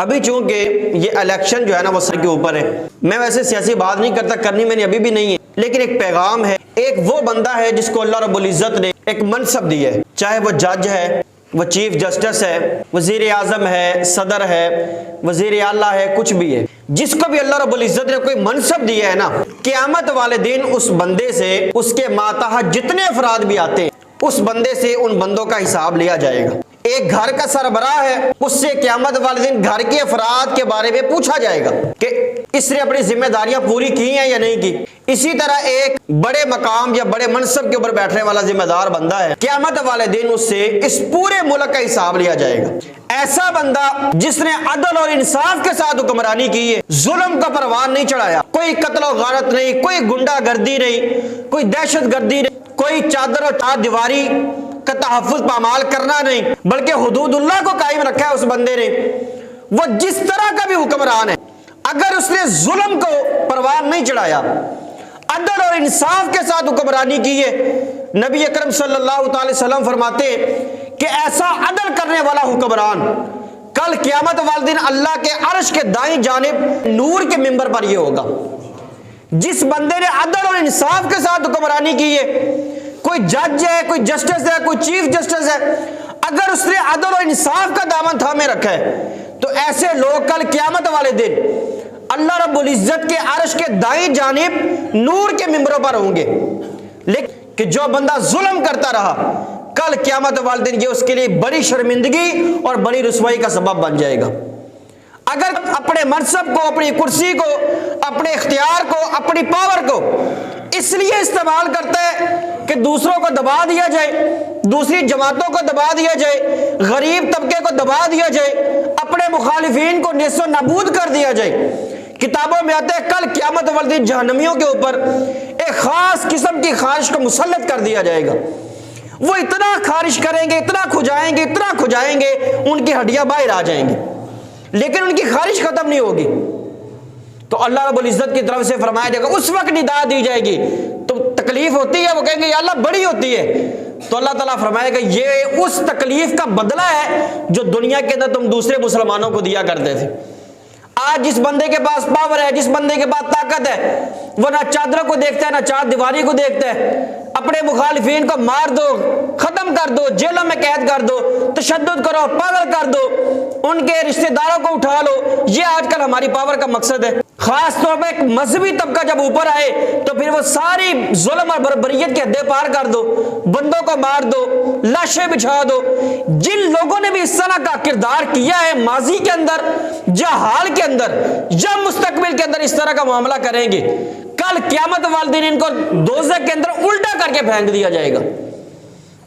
ابھی چونکہ یہ الیکشن جو ہے نا وہ سر کے اوپر ہے، میں ویسے سیاسی بات نہیں کرتا، کرنی میں نے ابھی بھی نہیں ہے، لیکن ایک پیغام ہے۔ ایک وہ بندہ ہے جس کو اللہ رب العزت نے ایک منصب دی ہے، چاہے وہ جج ہے، وہ چیف جسٹس ہے، وزیر اعظم ہے، صدر ہے، وزیر اعلیٰ ہے، کچھ بھی ہے، جس کو بھی اللہ رب العزت نے کوئی منصب دیا ہے نا، قیامت والے دن اس بندے سے، اس کے ماتحت جتنے افراد بھی آتے ہیں، اس بندے سے ان بندوں کا حساب لیا جائے گا۔ ایک گھر کا سربراہ ہے، اس سے قیامت والے دن گھر کے افراد کے بارے میں پوچھا جائے گا کہ اس نے اپنی ذمہ داریاں پوری کی ہیں یا نہیں کی۔ اسی طرح ایک بڑے مقام یا بڑے منصب کے اوپر بیٹھنے والا ذمہ دار بندہ ہے، قیامت والے دن اس سے اس پورے ملک کا حساب لیا جائے گا۔ ایسا بندہ جس نے عدل اور انصاف کے ساتھ حکمرانی کی ہے، ظلم کا پروان نہیں چڑھایا، کوئی قتل و غارت نہیں، کوئی گنڈا گردی نہیں، کوئی دہشت گردی نہیں، کوئی چادر اور چار دیواری کا تحفظ پامال کرنا نہیں، بلکہ حدود اللہ کو قائم رکھا ہے اس بندے نے۔ وہ جس طرح کا بھی حکمران ہے، اگر اس نے ظلم کو پروان نہیں چڑھایا، عدل اور انصاف کے ساتھ حکمرانی کی ہے، نبی اکرم صلی اللہ تعالی وسلم فرماتے کہ ایسا عدل کرنے والا حکمران کل قیامت والے دن اللہ کے عرش کے دائیں جانب نور کے منبر پر یہ ہوگا۔ جس بندے نے عدل اور انصاف کے ساتھ حکمرانی کی ہے، کوئی جج ہے، کوئی جسٹس ہے، کوئی چیف جسٹس ہے، اگر اس نے عدل اور انصاف کا دامن تھامے رکھا ہے، تو ایسے لوگ کل قیامت والے دن اللہ رب العزت کے عرش کے دائیں جانب نور کے منبروں پر ہوں گے۔ لیکن کہ جو بندہ ظلم کرتا رہا، کل قیامت والے دن یہ اس کے لیے بڑی شرمندگی اور بڑی رسوائی کا سبب بن جائے گا۔ اگر اپنے منصب کو، اپنی کرسی کو، اپنے اختیار کو، اپنی پاور کو اس لیے استعمال کرتا ہے کہ دوسروں کو دبا دیا جائے، دوسری جماعتوں کو دبا دیا جائے، غریب طبقے کو دبا دیا جائے، اپنے مخالفین کو نیست و نابود کر دیا جائے، کتابوں میں آتا ہے کل قیامت والے دن جہنمیوں کے اوپر ایک خاص قسم کی خارش کو مسلط کر دیا جائے گا۔ وہ اتنا خارش کریں گے، اتنا کھجائیں گے، اتنا کھجائیں گے، ان کی ہڈیاں باہر آ جائیں گی، لیکن ان کی خارش ختم نہیں ہوگی۔ تو اللہ رب العزت کی طرف سے فرمایا جائے گا، اس وقت ندا دی جائے گی تو تکلیف ہوتی ہے، وہ کہیں گے یا اللہ بڑی ہوتی ہے، تو اللہ تعالیٰ فرمائے گا یہ اس تکلیف کا بدلہ ہے جو دنیا کے اندر تم دوسرے مسلمانوں کو دیا کرتے تھے۔ آج جس بندے کے پاس پاور ہے، جس بندے کے پاس طاقت ہے، وہ نہ چادروں کو دیکھتا ہے، نہ چار دیواری کو دیکھتا ہے، اپنے مخالفین کو مار دو، ختم کر دو، جیلوں میں قید کر دو، تشدد کرو، پاگل کر دو، ان کے رشتہ داروں کو اٹھا لو، یہ آج کل ہماری پاور کا مقصد ہے۔ خاص طور پہ ایک مذہبی طبقہ جب اوپر آئے تو پھر وہ ساری ظلم اور بربریت کی حدیں پار کر دو، بندوں کو مار دو، لاشیں بچھا دو۔ جن لوگوں نے بھی اس طرح کا کردار کیا ہے ماضی کے اندر یا حال کے اندر یا مستقبل کے اندر اس طرح کا معاملہ کریں گے، کل قیامت والے دن ان کو دوزخ کے اندر الٹا کر کے پھینک دیا جائے گا،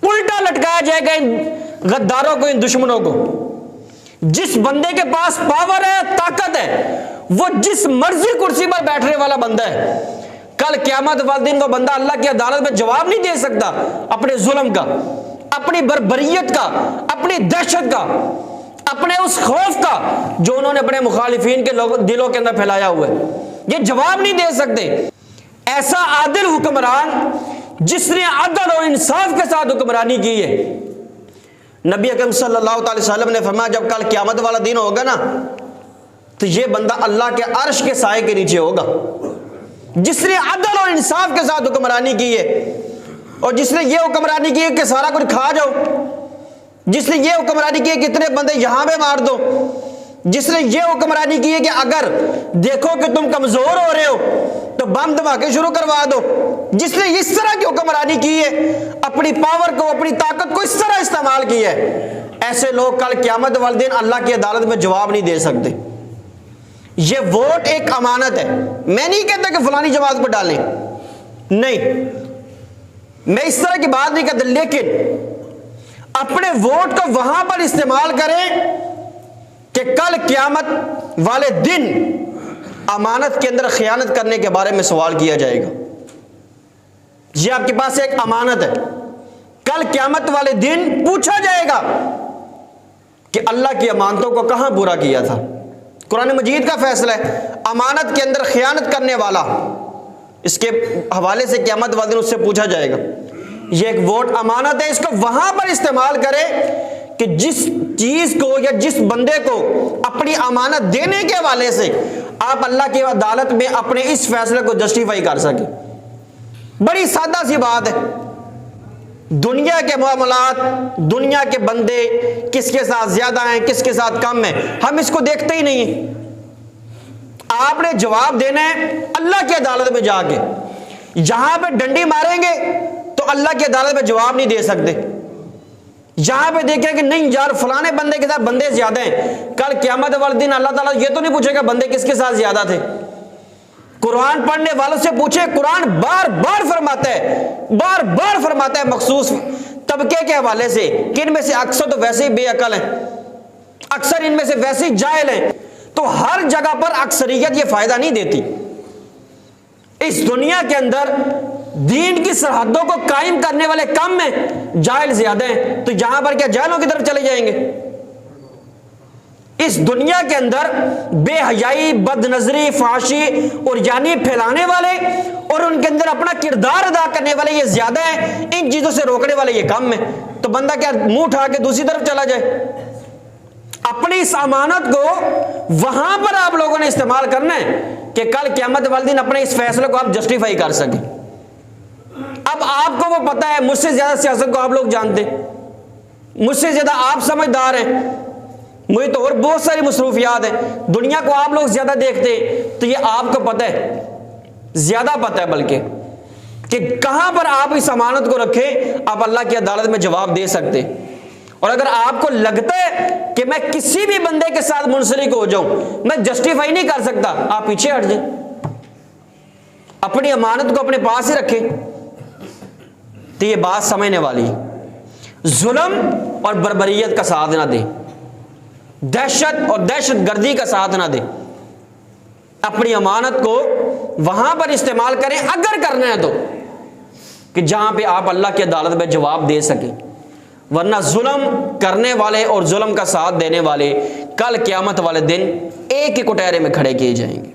الٹا لٹکایا جائے گا ان غداروں کو، ان دشمنوں کو۔ جس بندے کے پاس پاور ہے، طاقت ہے، وہ جس مرضی کرسی پر بیٹھنے والا بندہ ہے، کل قیامت والے دن وہ بندہ اللہ کی عدالت میں جواب نہیں دے سکتا اپنے ظلم کا، اپنی بربریت کا، اپنی دہشت کا، اپنے اس خوف کا جو انہوں نے اپنے مخالفین کے دلوں کے اندر پھیلایا ہوا ہے، یہ جواب نہیں دے سکتے۔ ایسا عادل حکمران جس نے عدل اور انصاف کے ساتھ حکمرانی کی ہے، نبی اکرم صلی اللہ تعالی وسلم نے فرمایا جب کل قیامت والا دن ہوگا نا تو یہ بندہ اللہ کے عرش کے سائے کے نیچے ہوگا، جس نے عدل اور انصاف کے ساتھ حکمرانی کی ہے، اور جس نے یہ حکمرانی کی ہے کہ سارا کچھ کھا جاؤ، جس نے یہ حکمرانی کی ہے کہ اتنے بندے یہاں پہ مار دو، جس نے یہ حکمرانی کی ہے کہ اگر دیکھو کہ تم کمزور ہو رہے ہو تو بم دھماکے شروع کروا دو، جس نے اس طرح کی حکمرانی کی ہے، اپنی پاور کو، اپنی طاقت کو اس طرح استعمال کیا ہے، ایسے لوگ کل قیامت والے دن اللہ کی عدالت میں جواب نہیں دے سکتے۔ یہ ووٹ ایک امانت ہے، میں نہیں کہتا کہ فلانی جماعت کو ڈالیں، نہیں، میں اس طرح کی بات نہیں کرتا، لیکن اپنے ووٹ کو وہاں پر استعمال کریں کہ کل قیامت والے دن امانت کے اندر خیانت کرنے کے بارے میں سوال کیا جائے گا۔ یہ آپ کے پاس ایک امانت ہے، کل قیامت والے دن پوچھا جائے گا کہ اللہ کی امانتوں کو کہاں پورا کیا تھا۔ قرآن مجید کا فیصلہ ہے، امانت کے اندر خیانت کرنے والا اس کے حوالے سے قیامت والے دن اس سے پوچھا جائے گا۔ یہ ایک ووٹ امانت ہے، اس کو وہاں پر استعمال کرے کہ جس چیز کو یا جس بندے کو اپنی امانت دینے کے حوالے سے آپ اللہ کی عدالت میں اپنے اس فیصلے کو جسٹیفائی کر سکیں. بڑی سادہ سی بات ہے. دنیا کے معاملات، دنیا کے بندے کس کے ساتھ زیادہ ہیں کس کے ساتھ کم ہیں، ہم اس کو دیکھتے ہی نہیں ہیں. آپ نے جواب دینا ہے اللہ کی عدالت میں جا کے. جہاں پہ ڈنڈی ماریں گے تو اللہ کی عدالت میں جواب نہیں دے سکتے. جہاں پہ دیکھیں کہ نہیں یار فلانے بندے کے ساتھ بندے زیادہ ہیں، کل قیامت والے دن اللہ تعالیٰ یہ تو نہیں پوچھے گا بندے کس کے ساتھ زیادہ تھے. قرآن پڑھنے والوں سے پوچھے، قرآن بار بار فرماتا ہے مخصوص طبقے کے حوالے سے کہ ان میں سے اکثر تو ویسے ہی بے عقل ہیں، اکثر ان میں سے ویسے ہی جاہل ہیں. تو ہر جگہ پر اکثریت یہ فائدہ نہیں دیتی. اس دنیا کے اندر دین کی سرحدوں کو قائم کرنے والے کم ہیں، جاہل زیادہ ہیں. تو یہاں پر کیا جاہلوں کی طرف چلے جائیں گے؟ اس دنیا کے اندر بے حیائی، بد نظری، فحاشی اور یعنی پھیلانے والے اور ان کے اندر اپنا کردار ادا کرنے والے یہ زیادہ ہیں، ان چیزوں سے روکنے والے یہ کم ہیں. تو بندہ کیا منہ اٹھا کے دوسری طرف چلا جائے؟ اپنی اس امانت کو وہاں پر آپ لوگوں نے استعمال کرنا ہے کہ کل قیامت والے دن اپنے اس فیصلے کو آپ جسٹیفائی کر سکیں. اب آپ کو وہ پتا ہے، مجھ سے زیادہ سیاست کو آپ لوگ جانتے، مجھ سے زیادہ آپ سمجھدار ہیں، مجھے تو اور بہت ساری مصروفیات ہیں، دنیا کو آپ لوگ زیادہ دیکھتے ہیں. تو یہ آپ کو پتہ ہے، زیادہ پتہ ہے بلکہ، کہ کہاں پر آپ اس امانت کو رکھیں آپ اللہ کی عدالت میں جواب دے سکتے. اور اگر آپ کو لگتا ہے کہ میں کسی بھی بندے کے ساتھ منسلک ہو جاؤں، میں جسٹیفائی نہیں کر سکتا، آپ پیچھے ہٹ جائیں، اپنی امانت کو اپنے پاس ہی رکھیں. تو یہ بات سمجھنے والی. ظلم اور بربریت کا ساتھ نہ دیں، دہشت اور دہشت گردی کا ساتھ نہ دیں. اپنی امانت کو وہاں پر استعمال کریں اگر کرنا ہے تو، کہ جہاں پہ آپ اللہ کی عدالت میں جواب دے سکیں. ورنہ ظلم کرنے والے اور ظلم کا ساتھ دینے والے کل قیامت والے دن ایک ہی کٹہرے میں کھڑے کیے جائیں گے.